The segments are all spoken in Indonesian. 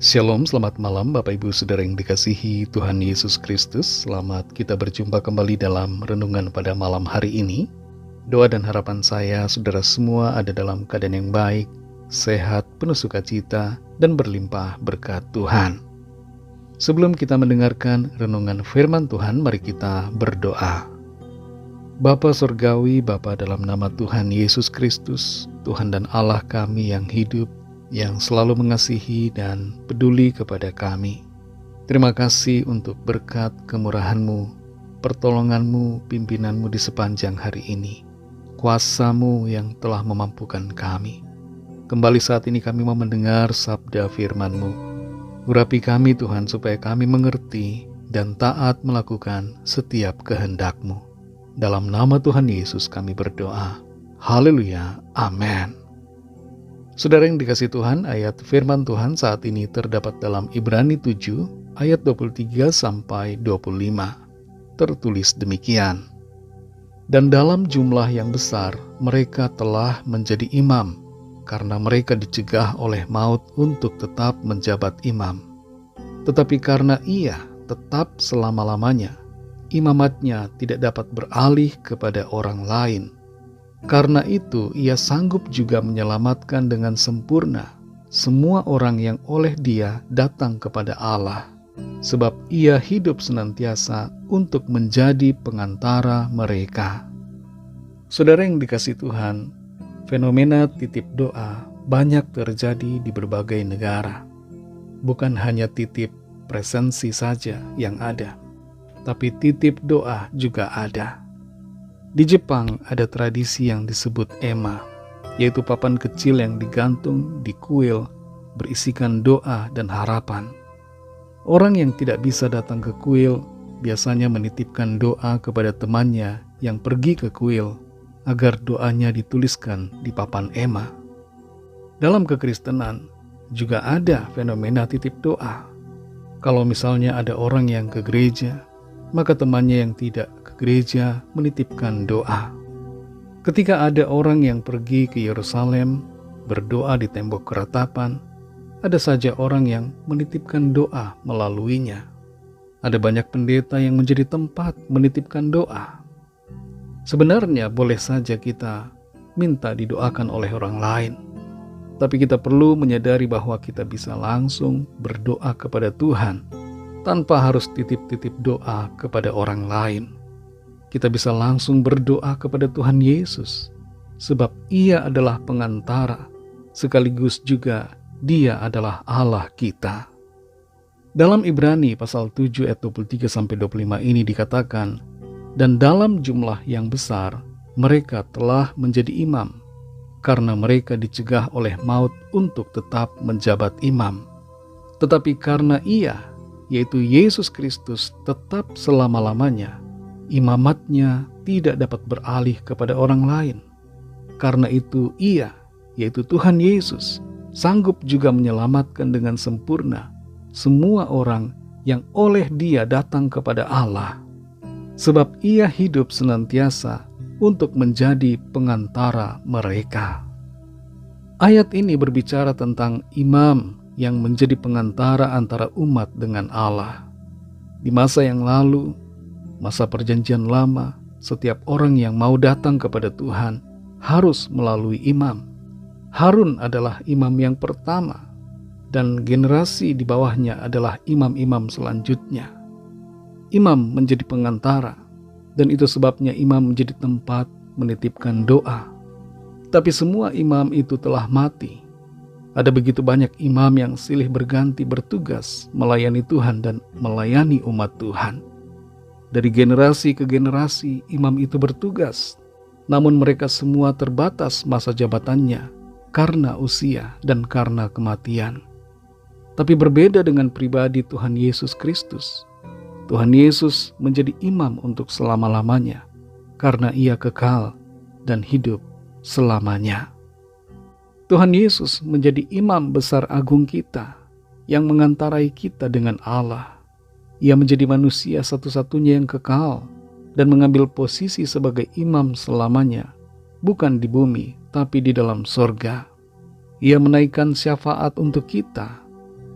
Shalom, selamat malam Bapak Ibu Saudara yang dikasihi Tuhan Yesus Kristus. Selamat kita berjumpa kembali dalam renungan pada malam hari ini. Doa dan harapan saya saudara semua ada dalam keadaan yang baik, sehat, penuh sukacita, dan berlimpah berkat Tuhan. Sebelum kita mendengarkan renungan firman Tuhan, mari kita berdoa. Bapa Surgawi, Bapa dalam nama Tuhan Yesus Kristus, Tuhan dan Allah kami yang hidup, yang selalu mengasihi dan peduli kepada kami. Terima kasih untuk berkat kemurahan-Mu, pertolongan-Mu, pimpinan-Mu di sepanjang hari ini. Kuasa-Mu yang telah memampukan kami. Kembali saat ini kami mau mendengar sabda firman-Mu. Urapi kami Tuhan supaya kami mengerti dan taat melakukan setiap kehendak-Mu. Dalam nama Tuhan Yesus kami berdoa. Haleluya. Amin. Saudara yang dikasihi Tuhan, ayat firman Tuhan saat ini terdapat dalam Ibrani 7 ayat 23 sampai 25. Tertulis demikian. Dan dalam jumlah yang besar mereka telah menjadi imam, karena mereka dicegah oleh maut untuk tetap menjabat imam. Tetapi karena ia tetap selama-lamanya, imamatnya tidak dapat beralih kepada orang lain. Karena itu ia sanggup juga menyelamatkan dengan sempurna semua orang yang oleh dia datang kepada Allah, sebab ia hidup senantiasa untuk menjadi pengantara mereka. Saudara yang dikasihi Tuhan, fenomena titip doa banyak terjadi di berbagai negara. Bukan hanya titip presensi saja yang ada, tapi titip doa juga ada. Di Jepang ada tradisi yang disebut ema, yaitu papan kecil yang digantung di kuil berisikan doa dan harapan. Orang yang tidak bisa datang ke kuil biasanya menitipkan doa kepada temannya yang pergi ke kuil agar doanya dituliskan di papan ema. Dalam kekristenan juga ada fenomena titip doa. Kalau misalnya ada orang yang ke gereja, maka temannya yang tidak ke gereja menitipkan doa. Ketika ada orang yang pergi ke Yerusalem berdoa di tembok keratapan, ada saja orang yang menitipkan doa melaluinya. Ada banyak pendeta yang menjadi tempat menitipkan doa. Sebenarnya boleh saja kita minta didoakan oleh orang lain, tapi kita perlu menyadari bahwa kita bisa langsung berdoa kepada Tuhan tanpa harus titip-titip doa kepada orang lain. Kita bisa langsung berdoa kepada Tuhan Yesus, sebab Ia adalah pengantara, sekaligus juga Dia adalah Allah kita. Dalam Ibrani pasal 7 ayat 23-25 ini dikatakan, dan dalam jumlah yang besar mereka telah menjadi imam, karena mereka dicegah oleh maut untuk tetap menjabat imam. Tetapi karena Ia, yaitu Yesus Kristus, tetap selama-lamanya, imamatnya tidak dapat beralih kepada orang lain. Karena itu ia, yaitu Tuhan Yesus, sanggup juga menyelamatkan dengan sempurna semua orang yang oleh dia datang kepada Allah. Sebab ia hidup senantiasa untuk menjadi pengantara mereka. Ayat ini berbicara tentang imam yang menjadi pengantara antara umat dengan Allah. Di masa yang lalu, masa perjanjian lama, setiap orang yang mau datang kepada Tuhan harus melalui imam. Harun adalah imam yang pertama, dan generasi di bawahnya adalah imam-imam selanjutnya. Imam menjadi pengantara, dan itu sebabnya imam menjadi tempat menitipkan doa. Tapi semua imam itu telah mati. Ada begitu banyak imam yang silih berganti bertugas melayani Tuhan dan melayani umat Tuhan. Dari generasi ke generasi imam itu bertugas, namun mereka semua terbatas masa jabatannya karena usia dan karena kematian. Tapi berbeda dengan pribadi Tuhan Yesus Kristus. Tuhan Yesus menjadi imam untuk selama-lamanya karena Ia kekal dan hidup selamanya. Tuhan Yesus menjadi imam besar agung kita yang mengantarai kita dengan Allah. Ia menjadi manusia satu-satunya yang kekal dan mengambil posisi sebagai imam selamanya, bukan di bumi tapi di dalam sorga. Ia menaikkan syafaat untuk kita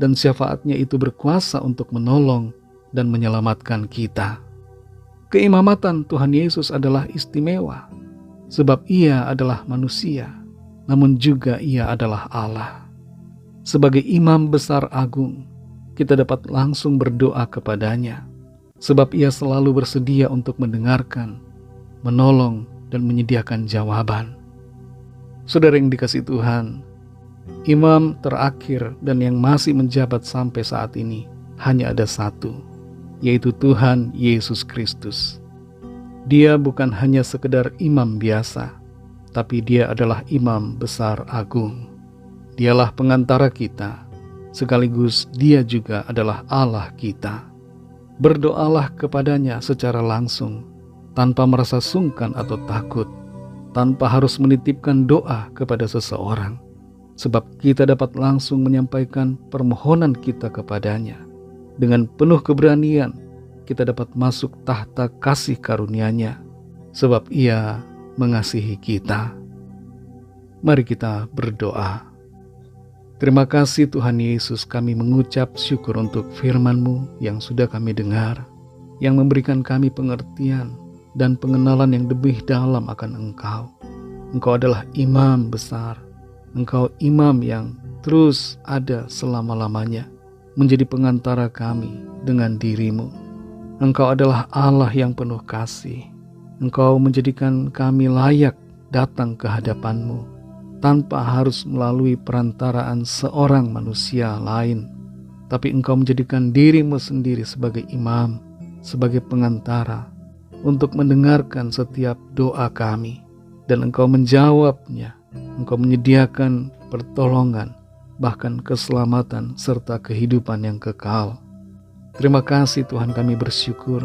dan syafaatnya itu berkuasa untuk menolong dan menyelamatkan kita. Keimamatan Tuhan Yesus adalah istimewa, sebab Ia adalah manusia, namun juga Ia adalah Allah. Sebagai imam besar agung, kita dapat langsung berdoa kepadanya, sebab Ia selalu bersedia untuk mendengarkan, menolong, dan menyediakan jawaban. Saudara yang dikasihi Tuhan, imam terakhir dan yang masih menjabat sampai saat ini hanya ada satu, yaitu Tuhan Yesus Kristus. Dia bukan hanya sekedar imam biasa, tapi Dia adalah imam besar agung. Dialah pengantara kita, sekaligus Dia juga adalah Allah kita. Berdoalah kepadanya secara langsung, tanpa merasa sungkan atau takut, tanpa harus menitipkan doa kepada seseorang, sebab kita dapat langsung menyampaikan permohonan kita kepadanya. Dengan penuh keberanian, kita dapat masuk tahta kasih karunia-Nya, sebab Ia mengasihi kita. Mari kita berdoa. Terima kasih Tuhan Yesus, kami mengucap syukur untuk firman-Mu yang sudah kami dengar, yang memberikan kami pengertian dan pengenalan yang lebih dalam akan Engkau. Engkau adalah imam besar. Engkau imam yang terus ada selama-lamanya, menjadi pengantara kami dengan diri-Mu. Engkau adalah Allah yang penuh kasih. Engkau menjadikan kami layak datang ke hadapan-Mu, tanpa harus melalui perantaraan seorang manusia lain. Tapi Engkau menjadikan diri-Mu sendiri sebagai imam, sebagai pengantara, untuk mendengarkan setiap doa kami, dan Engkau menjawabnya. Engkau menyediakan pertolongan, bahkan keselamatan serta kehidupan yang kekal. Terima kasih Tuhan, kami bersyukur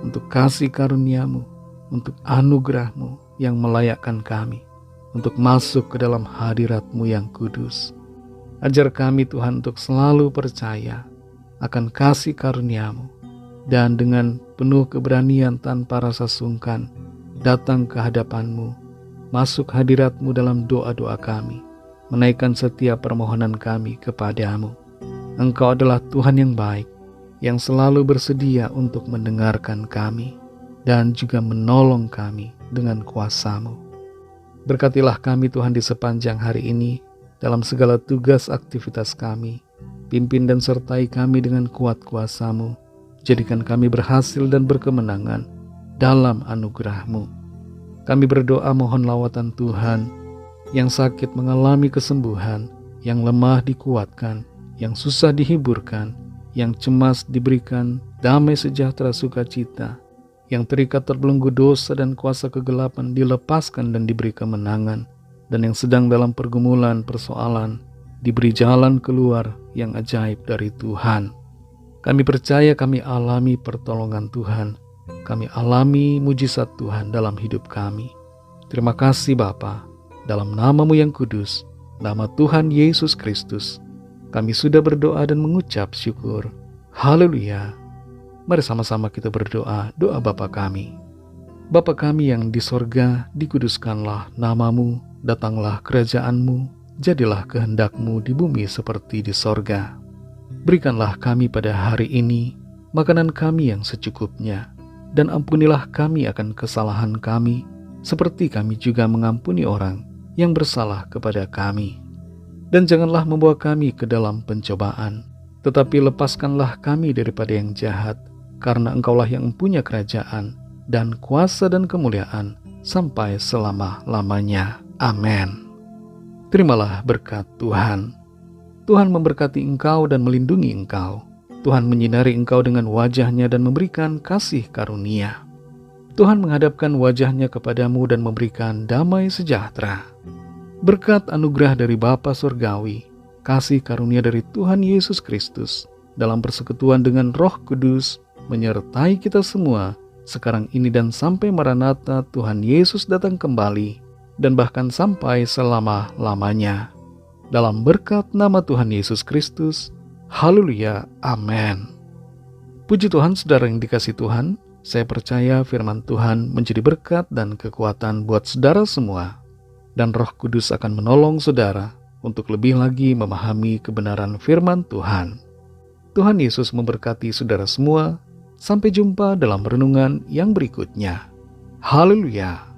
untuk kasih karunia-Mu, untuk anugerah-Mu yang melayakkan kami untuk masuk ke dalam hadirat-Mu yang kudus. Ajar kami Tuhan untuk selalu percaya akan kasih karunia-Mu, dan dengan penuh keberanian tanpa rasa sungkan datang ke hadapan-Mu, masuk hadirat-Mu dalam doa-doa kami, menaikkan setiap permohonan kami kepada-Mu. Engkau adalah Tuhan yang baik, yang selalu bersedia untuk mendengarkan kami dan juga menolong kami dengan kuasa-Mu. Berkatilah kami Tuhan di sepanjang hari ini dalam segala tugas aktivitas kami. Pimpin dan sertai kami dengan kuat kuasa-Mu. Jadikan kami berhasil dan berkemenangan dalam anugerah-Mu. Kami berdoa mohon lawatan Tuhan, yang sakit mengalami kesembuhan, yang lemah dikuatkan, yang susah dihiburkan, yang cemas diberikan damai sejahtera sukacita, yang terikat terbelenggu dosa dan kuasa kegelapan dilepaskan dan diberi kemenangan, dan yang sedang dalam pergumulan persoalan diberi jalan keluar yang ajaib dari Tuhan. Kami percaya kami alami pertolongan Tuhan, kami alami mujizat Tuhan dalam hidup kami. Terima kasih Bapa, dalam nama-Mu yang kudus, nama Tuhan Yesus Kristus, kami sudah berdoa dan mengucap syukur. Haleluya. Mari sama-sama kita berdoa, doa Bapa kami. Bapa kami yang di sorga, dikuduskanlah nama-Mu, datanglah kerajaan-Mu, jadilah kehendak-Mu di bumi seperti di sorga. Berikanlah kami pada hari ini makanan kami yang secukupnya, dan ampunilah kami akan kesalahan kami, seperti kami juga mengampuni orang yang bersalah kepada kami. Dan janganlah membawa kami ke dalam pencobaan, tetapi lepaskanlah kami daripada yang jahat, karena Engkaulah yang mempunyai kerajaan, dan kuasa dan kemuliaan, sampai selama-lamanya. Amin. Terimalah berkat Tuhan. Tuhan memberkati engkau dan melindungi engkau. Tuhan menyinari engkau dengan wajah-Nya dan memberikan kasih karunia. Tuhan menghadapkan wajah-Nya kepadamu dan memberikan damai sejahtera. Berkat anugerah dari Bapa Surgawi, kasih karunia dari Tuhan Yesus Kristus, dalam persekutuan dengan Roh Kudus, menyertai kita semua, sekarang ini dan sampai Maranatha Tuhan Yesus datang kembali, dan bahkan sampai selama-lamanya. Dalam berkat nama Tuhan Yesus Kristus, haleluya, amin. Puji Tuhan, saudara yang dikasihi Tuhan, saya percaya firman Tuhan menjadi berkat dan kekuatan buat saudara semua, dan Roh Kudus akan menolong saudara untuk lebih lagi memahami kebenaran firman Tuhan. Tuhan Yesus memberkati saudara semua. Sampai jumpa dalam renungan yang berikutnya. Haleluya!